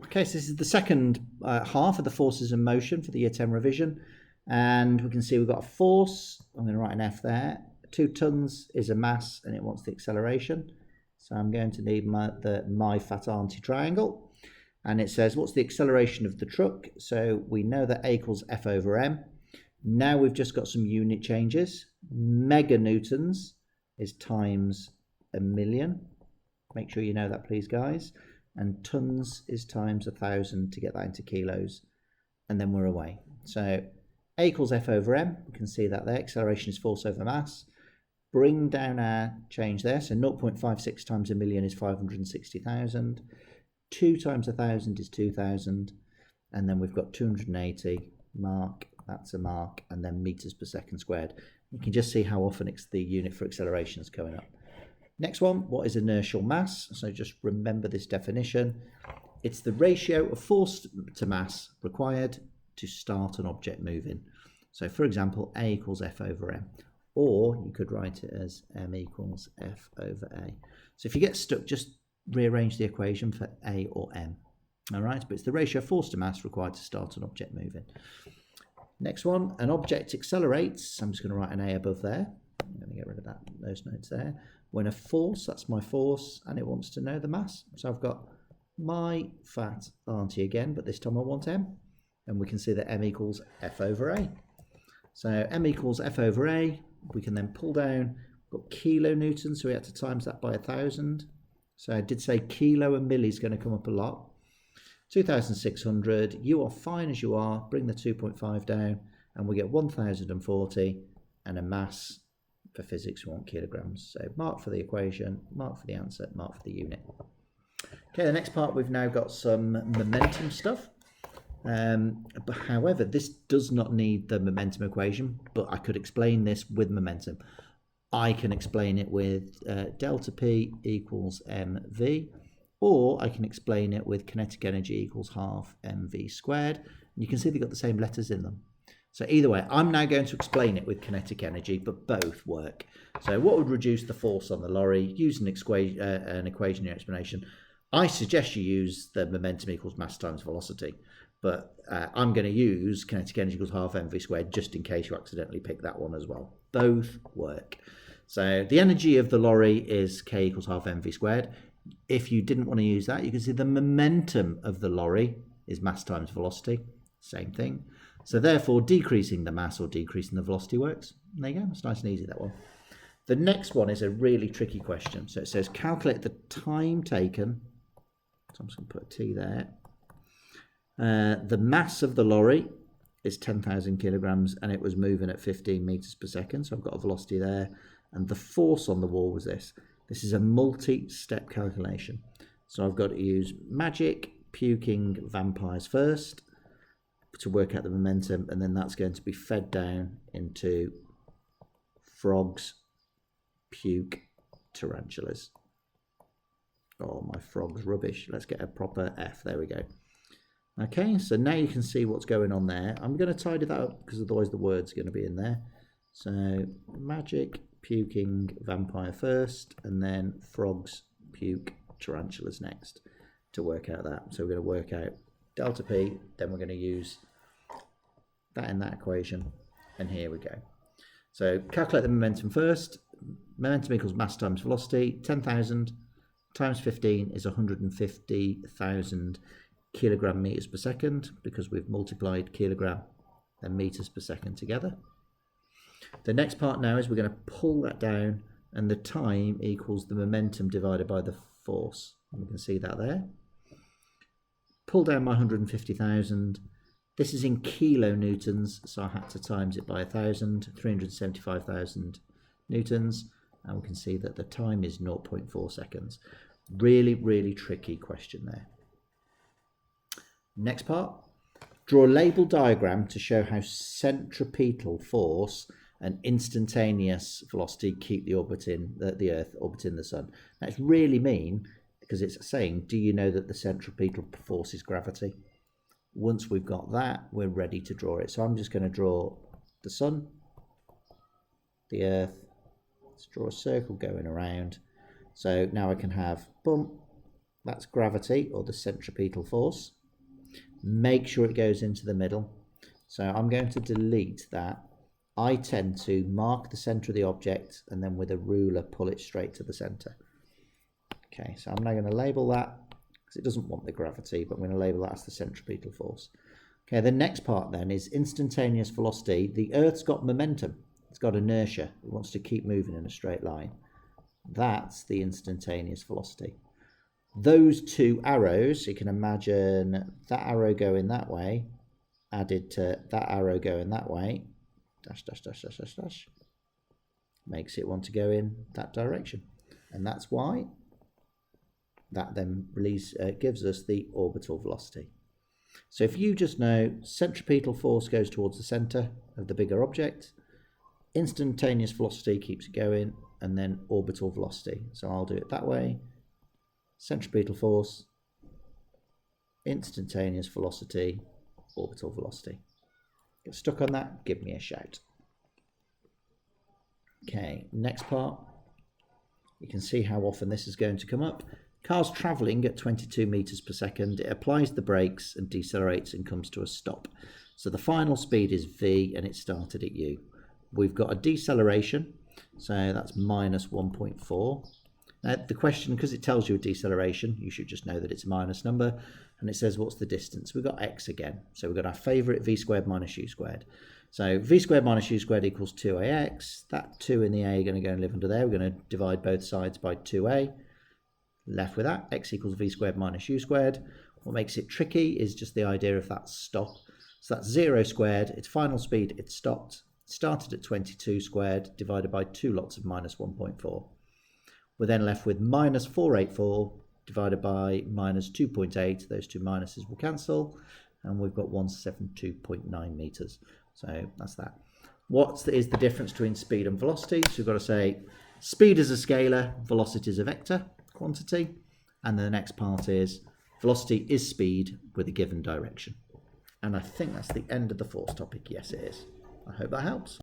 Okay, so this is the second half of the forces in motion for the Year 10 revision. And we can see we've got a force. I'm going to write an F there. 2 tons is a mass and it wants the acceleration. So I'm going to need my fat auntie triangle. And it says, what's the acceleration of the truck? So we know that A equals F over M. Now we've just got some unit changes. Meganewtons is times a million. Make sure you know that, please, guys. And tons is times 1,000 to get that into kilos. And then we're away. So A equals F over M. We can see that there. Acceleration is force over mass. Bring down our change there. So 0.56 times a million is 560,000. 2 times 1,000 is 2,000. And then we've got 280 mark. That's a mark. And then meters per second squared. You can just see how often it's the unit for acceleration is going up. Next one, what is inertial mass? So just remember this definition. It's the ratio of force to mass required to start an object moving. So for example, A equals F over M. Or you could write it as M equals F over A. So if you get stuck, just rearrange the equation for A or M. All right, but it's the ratio of force to mass required to start an object moving. Next one, an object accelerates. I'm just going to write an A above there. I'm going to get rid of those notes there. When a force, that's my force, and it wants to know the mass. So I've got my fat auntie again, but this time I want M. And we can see that M equals F over A. So M equals F over A. We can then pull down, we've got kilonewtons, so we had to times that by 1,000. So I did say kilo and milli is going to come up a lot. 2,600. You are fine as you are. Bring the 2.5 down, and we get 1,040 and a mass. For physics, we want kilograms. So mark for the equation, mark for the answer, mark for the unit. Okay, the next part, we've now got some momentum stuff. But however, this does not need the momentum equation, but I could explain this with momentum. I can explain it with delta P equals mv, or I can explain it with kinetic energy equals half mv squared. And you can see they've got the same letters in them. So either way, I'm now going to explain it with kinetic energy, but both work. So what would reduce the force on the lorry? Use an equation in your explanation. I suggest you use the momentum equals mass times velocity, but I'm going to use kinetic energy equals half mv squared just in case you accidentally pick that one as well. Both work. So the energy of the lorry is k equals half mv squared. If you didn't want to use that, you can see the momentum of the lorry is mass times velocity. Same thing. So therefore, decreasing the mass or decreasing the velocity works. And there you go. It's nice and easy, that one. The next one is a really tricky question. So it says, calculate the time taken. So I'm just going to put a T there. The mass of the lorry is 10,000 kilograms, and it was moving at 15 meters per second. So I've got a velocity there. And the force on the wall was this. This is a multi-step calculation. So I've got to use magic, puking vampires first to work out the momentum, and then that's going to be fed down into frogs, puke, tarantulas. Oh, my frog's rubbish. Let's get a proper F. There we go. Okay, so now you can see what's going on there. I'm going to tidy that up because otherwise the word's going to be in there. So magic, puking, vampire first, and then frogs, puke, tarantulas next to work out that. So we're going to work out delta P, then we're going to use that in that equation, and here we go. So calculate the momentum first. Momentum equals mass times velocity. 10,000 times 15 is 150,000 kilogram meters per second, because we've multiplied kilogram and meters per second together. The next part now is we're going to pull that down, and the time equals the momentum divided by the force. And we can see that there. Pull down my 150,000. This is in kilonewtons, so I had to times it by 1,000, 375,000 newtons, and we can see that the time is 0.4 seconds. Really, really tricky question there. Next part, draw a label diagram to show how centripetal force and instantaneous velocity keep the Earth orbiting the sun. That's really mean, because it's saying, do you know that the centripetal force is gravity? Once we've got that, we're ready to draw it. So I'm just going to draw the sun, the Earth. Let's draw a circle going around. So now I can have, boom, that's gravity, or the centripetal force. make sure it goes into the middle. So I'm going to delete that. I tend to mark the center of the object and then with a ruler pull it straight to the center. Okay, so I'm now going to label that because it doesn't want the gravity, but I'm going to label that as the centripetal force. Okay, the next part then is instantaneous velocity. The Earth's got momentum. It's got inertia. It wants to keep moving in a straight line. That's the instantaneous velocity. Those two arrows, you can imagine that arrow going that way, added to that arrow going that way, dash, dash, dash, dash, dash, dash, makes it want to go in that direction. And that's why that then gives us the orbital velocity. So if you just know centripetal force goes towards the center of the bigger object, instantaneous velocity keeps it going, and then orbital velocity. So I'll do it that way. Centripetal force, instantaneous velocity, orbital velocity. Get stuck on that, give me a shout. Okay, next part. You can see how often this is going to come up. Car's travelling at 22 meters per second. It applies the brakes and decelerates and comes to a stop. So the final speed is V and it started at U. We've got a deceleration, so that's minus 1.4. Now the question, because it tells you a deceleration, you should just know that it's a minus number, and it says what's the distance. We've got x again, so we've got our favourite v squared minus u squared. So v squared minus u squared equals 2ax. That 2 in the a are going to go and live under there. We're going to divide both sides by 2a. Left with that, x equals v squared minus u squared. What makes it tricky is just the idea of that stop. So that's 0 squared, its final speed, it stopped. It started at 22 squared, divided by 2 lots of minus 1.4. We're then left with minus 484 divided by minus 2.8. Those two minuses will cancel, and we've got 172.9 meters. So that's that. What is the difference between speed and velocity? So we've got to say speed is a scalar, velocity is a vector quantity, and the next part is velocity is speed with a given direction. And I think that's the end of the force topic. Yes, it is. I hope that helps.